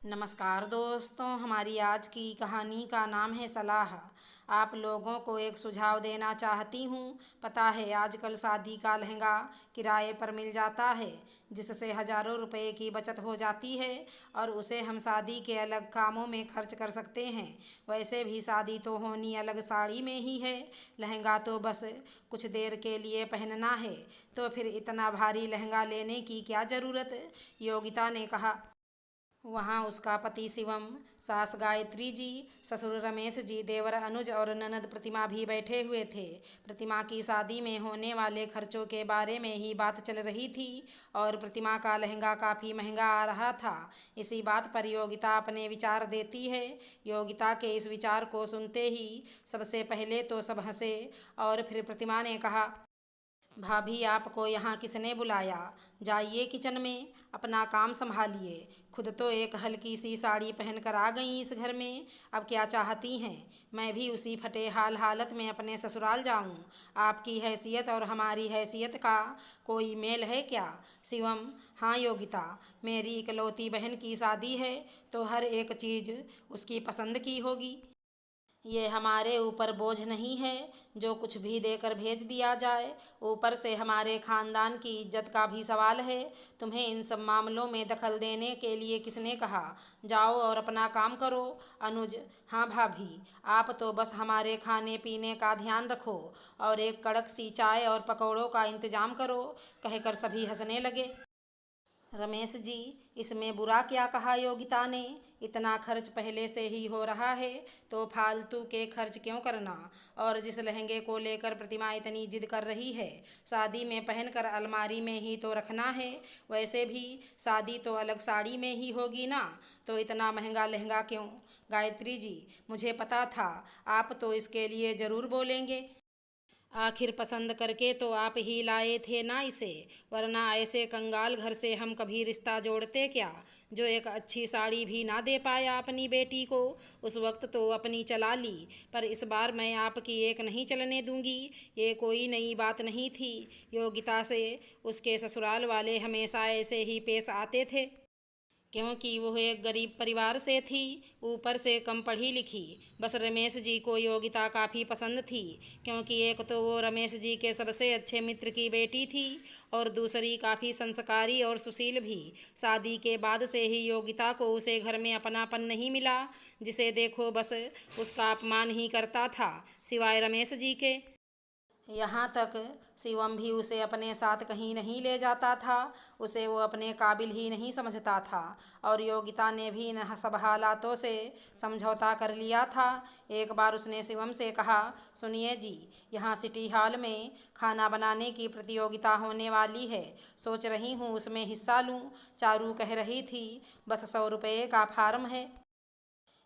नमस्कार दोस्तों, हमारी आज की कहानी का नाम है सलाह। आप लोगों को एक सुझाव देना चाहती हूँ। पता है आजकल शादी का लहंगा किराए पर मिल जाता है, जिससे हज़ारों रुपए की बचत हो जाती है और उसे हम शादी के अलग कामों में खर्च कर सकते हैं। वैसे भी शादी तो होनी अलग साड़ी में ही है, लहंगा तो बस कुछ देर के लिए पहनना है, तो फिर इतना भारी लहंगा लेने की क्या ज़रूरत, योगिता ने कहा। वहाँ उसका पति शिवम, सास गायत्री जी, ससुर रमेश जी, देवर अनुज और ननद प्रतिमा भी बैठे हुए थे। प्रतिमा की शादी में होने वाले खर्चों के बारे में ही बात चल रही थी और प्रतिमा का लहंगा काफ़ी महंगा आ रहा था। इसी बात पर योगिता अपने विचार देती है। योगिता के इस विचार को सुनते ही सबसे पहले तो सब हंसे और फिर प्रतिमा ने कहा, भाभी आपको यहाँ किसने बुलाया? जाइए किचन में, अपना काम संभालिए। खुद तो एक हल्की सी साड़ी पहनकर आ गई इस घर में, अब क्या चाहती हैं मैं भी उसी फटे हालत में अपने ससुराल जाऊं? आपकी हैसियत और हमारी हैसियत का कोई मेल है क्या? शिवम: हाँ योगिता, मेरी इकलौती बहन की शादी है तो हर एक चीज़ उसकी पसंद की होगी। ये हमारे ऊपर बोझ नहीं है जो कुछ भी देकर भेज दिया जाए। ऊपर से हमारे खानदान की इज्जत का भी सवाल है। तुम्हें इन सब मामलों में दखल देने के लिए किसने कहा? जाओ और अपना काम करो। अनुज: हाँ भाभी, आप तो बस हमारे खाने पीने का ध्यान रखो और एक कड़क सी चाय और पकौड़ों का इंतजाम करो, कहकर सभी हंसने लगे। रमेश जी: इसमें बुरा क्या कहा योगिता ने? इतना खर्च पहले से ही हो रहा है तो फालतू के खर्च क्यों करना? और जिस लहंगे को लेकर प्रतिमा इतनी जिद कर रही है, शादी में पहनकर अलमारी में ही तो रखना है। वैसे भी शादी तो अलग साड़ी में ही होगी ना, तो इतना महंगा लहंगा क्यों? गायत्री जी: मुझे पता था आप तो इसके लिए ज़रूर बोलेंगे। आखिर पसंद करके तो आप ही लाए थे ना इसे, वरना ऐसे कंगाल घर से हम कभी रिश्ता जोड़ते क्या, जो एक अच्छी साड़ी भी ना दे पाया अपनी बेटी को। उस वक्त तो अपनी चला ली, पर इस बार मैं आपकी एक नहीं चलने दूंगी। ये कोई नई बात नहीं थी। योगिता से उसके ससुराल वाले हमेशा ऐसे ही पेश आते थे, क्योंकि वह एक गरीब परिवार से थी, ऊपर से कम पढ़ी लिखी। बस रमेश जी को योगिता काफ़ी पसंद थी, क्योंकि एक तो वो रमेश जी के सबसे अच्छे मित्र की बेटी थी और दूसरी काफ़ी संस्कारी और सुशील भी। शादी के बाद से ही योगिता को उसे घर में अपनापन नहीं मिला। जिसे देखो बस उसका अपमान ही करता था, सिवाय रमेश जी के। यहाँ तक शिवम भी उसे अपने साथ कहीं नहीं ले जाता था, उसे वो अपने काबिल ही नहीं समझता था। और योगिता ने भी इन सब हालातों से समझौता कर लिया था। एक बार उसने शिवम से कहा, सुनिए जी, यहाँ सिटी हॉल में खाना बनाने की प्रतियोगिता होने वाली है, सोच रही हूँ उसमें हिस्सा लूँ। चारू कह रही थी, बस 100 रुपये का फार्म है।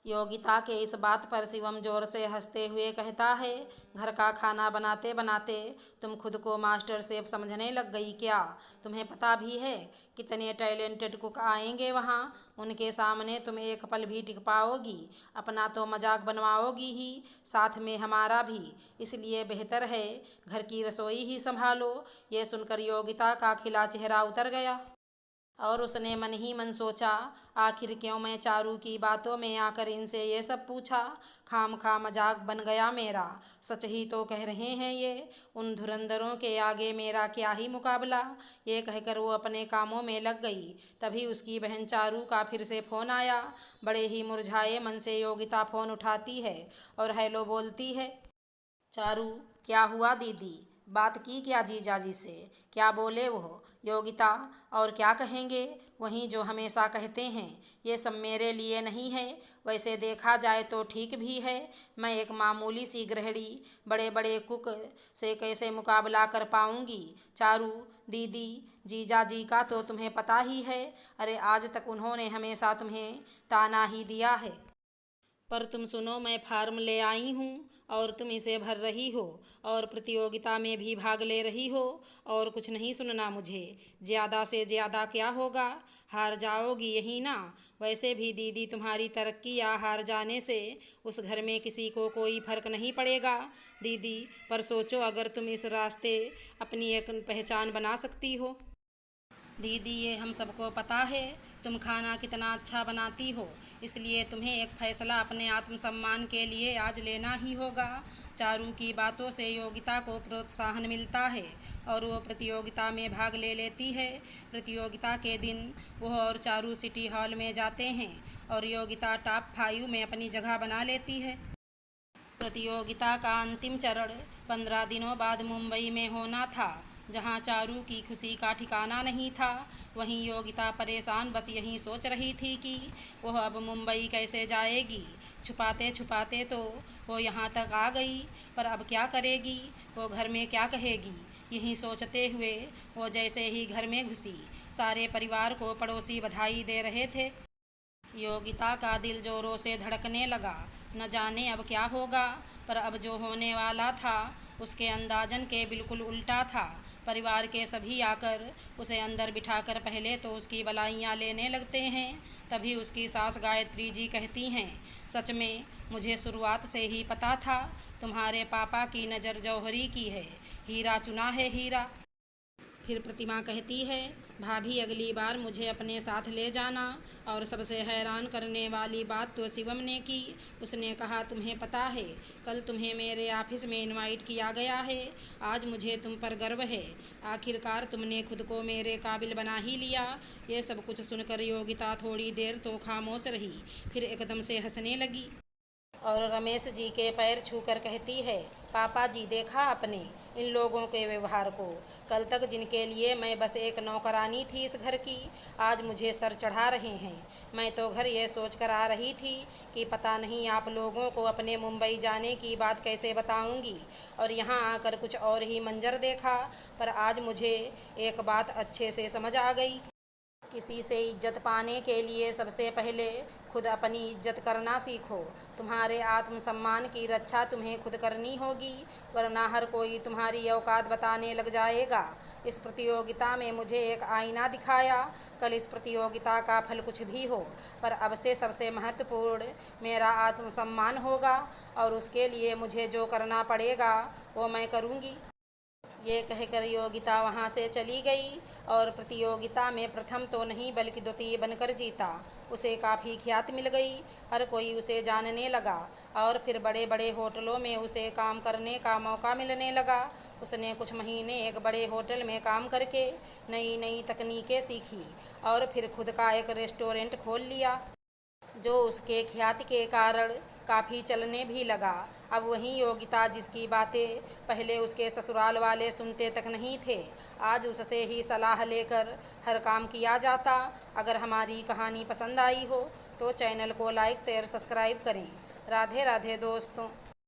योगिता के इस बात पर शिवम जोर से हंसते हुए कहता है, घर का खाना बनाते बनाते तुम खुद को मास्टर शेफ समझने लग गई क्या? तुम्हें पता भी है कितने टैलेंटेड कुक आएंगे वहाँ? उनके सामने तुम एक पल भी टिक पाओगी? अपना तो मजाक बनवाओगी ही, साथ में हमारा भी। इसलिए बेहतर है घर की रसोई ही संभालो। ये सुनकर योगिता का खिला चेहरा उतर गया और उसने मन ही मन सोचा, आखिर क्यों मैं चारू की बातों में आकर इनसे ये सब पूछा? खामखा मजाक बन गया मेरा। सच ही तो कह रहे हैं ये, उन धुरंधरों के आगे मेरा क्या ही मुकाबला। ये कहकर वो अपने कामों में लग गई। तभी उसकी बहन चारू का फिर से फ़ोन आया। बड़े ही मुरझाए मन से योगिता फ़ोन उठाती है और हेलो बोलती है। चारू: क्या हुआ दीदी? बात की क्या जीजाजी से? क्या बोले वो? योगिता: और क्या कहेंगे, वहीं जो हमेशा कहते हैं, ये सब मेरे लिए नहीं है। वैसे देखा जाए तो ठीक भी है, मैं एक मामूली सी गृहिणी बड़े बड़े कुक से कैसे मुकाबला कर पाऊंगी? चारू: दीदी, जीजाजी का तो तुम्हें पता ही है, अरे आज तक उन्होंने हमेशा तुम्हें ताना ही दिया है। पर तुम सुनो, मैं फार्म ले आई हूँ और तुम इसे भर रही हो और प्रतियोगिता में भी भाग ले रही हो, और कुछ नहीं सुनना मुझे। ज़्यादा से ज़्यादा क्या होगा, हार जाओगी यही ना। वैसे भी दीदी, तुम्हारी तरक्की या हार जाने से उस घर में किसी को कोई फ़र्क नहीं पड़ेगा दीदी। पर सोचो, अगर तुम इस रास्ते अपनी एक पहचान बना सकती हो। दीदी, ये हम सबको पता है, तुम खाना कितना अच्छा बनाती हो, इसलिए तुम्हें एक फैसला अपने आत्मसम्मान के लिए आज लेना ही होगा। चारू की बातों से योगिता को प्रोत्साहन मिलता है और वो प्रतियोगिता में भाग ले लेती है। प्रतियोगिता के दिन वह और चारू सिटी हॉल में जाते हैं और योगिता टॉप 5 में अपनी जगह बना लेती है। प्रतियोगिता का अंतिम चरण 15 दिनों बाद मुंबई में होना था, जहां चारू की खुशी का ठिकाना नहीं था। वहीं योगिता परेशान बस यही सोच रही थी कि वह अब मुंबई कैसे जाएगी। छुपाते छुपाते तो वो यहाँ तक आ गई, पर अब क्या करेगी, वो घर में क्या कहेगी, यही सोचते हुए वो जैसे ही घर में घुसी, सारे परिवार को पड़ोसी बधाई दे रहे थे। योगिता का दिल जोरों से धड़कने लगा। न जाने अब क्या होगा, पर अब जो होने वाला था उसके अंदाजन के बिल्कुल उल्टा था। परिवार के सभी आकर उसे अंदर बिठाकर पहले तो उसकी बलाइयाँ लेने लगते हैं। तभी उसकी सास गायत्री जी कहती हैं, सच में मुझे शुरुआत से ही पता था तुम्हारे पापा की नज़र जौहरी की है, हीरा चुना है हीरा। फिर प्रतिमा कहती है, भाभी अगली बार मुझे अपने साथ ले जाना। और सबसे हैरान करने वाली बात तो शिवम ने की। उसने कहा, तुम्हें पता है कल तुम्हें मेरे ऑफिस में इनवाइट किया गया है। आज मुझे तुम पर गर्व है, आखिरकार तुमने खुद को मेरे काबिल बना ही लिया। ये सब कुछ सुनकर योगिता थोड़ी देर तो खामोश रही, फिर एकदम से हंसने लगी और रमेश जी के पैर छूकर कहती है, पापा जी देखा आपने इन लोगों के व्यवहार को। कल तक जिनके लिए मैं बस एक नौकरानी थी इस घर की, आज मुझे सर चढ़ा रहे हैं। मैं तो घर ये सोच कर आ रही थी कि पता नहीं आप लोगों को अपने मुंबई जाने की बात कैसे बताऊंगी, और यहाँ आकर कुछ और ही मंजर देखा। पर आज मुझे एक बात अच्छे से समझ आ गई। किसी से इज्जत पाने के लिए सबसे पहले खुद अपनी इज्जत करना सीखो। तुम्हारे आत्मसम्मान की रक्षा तुम्हें खुद करनी होगी, वरना हर कोई तुम्हारी औकात बताने लग जाएगा। इस प्रतियोगिता में मुझे एक आईना दिखाया। कल इस प्रतियोगिता का फल कुछ भी हो, पर अब से सबसे महत्वपूर्ण मेरा आत्मसम्मान होगा, और उसके लिए मुझे जो करना पड़ेगा वो मैं करूँगी। ये कहकर योगिता वहाँ से चली गई और प्रतियोगिता में प्रथम तो नहीं बल्कि द्वितीय बनकर जीता। उसे काफ़ी ख्याति मिल गई, हर कोई उसे जानने लगा और फिर बड़े बड़े होटलों में उसे काम करने का मौका मिलने लगा। उसने कुछ महीने एक बड़े होटल में काम करके नई नई तकनीकें सीखी और फिर खुद का एक रेस्टोरेंट खोल लिया, जो उसके ख्याति के कारण काफ़ी चलने भी लगा। अब वही योगिता जिसकी बातें पहले उसके ससुराल वाले सुनते तक नहीं थे, आज उससे ही सलाह लेकर हर काम किया जाता। अगर हमारी कहानी पसंद आई हो तो चैनल को लाइक शेयर सब्सक्राइब करें। राधे राधे दोस्तों।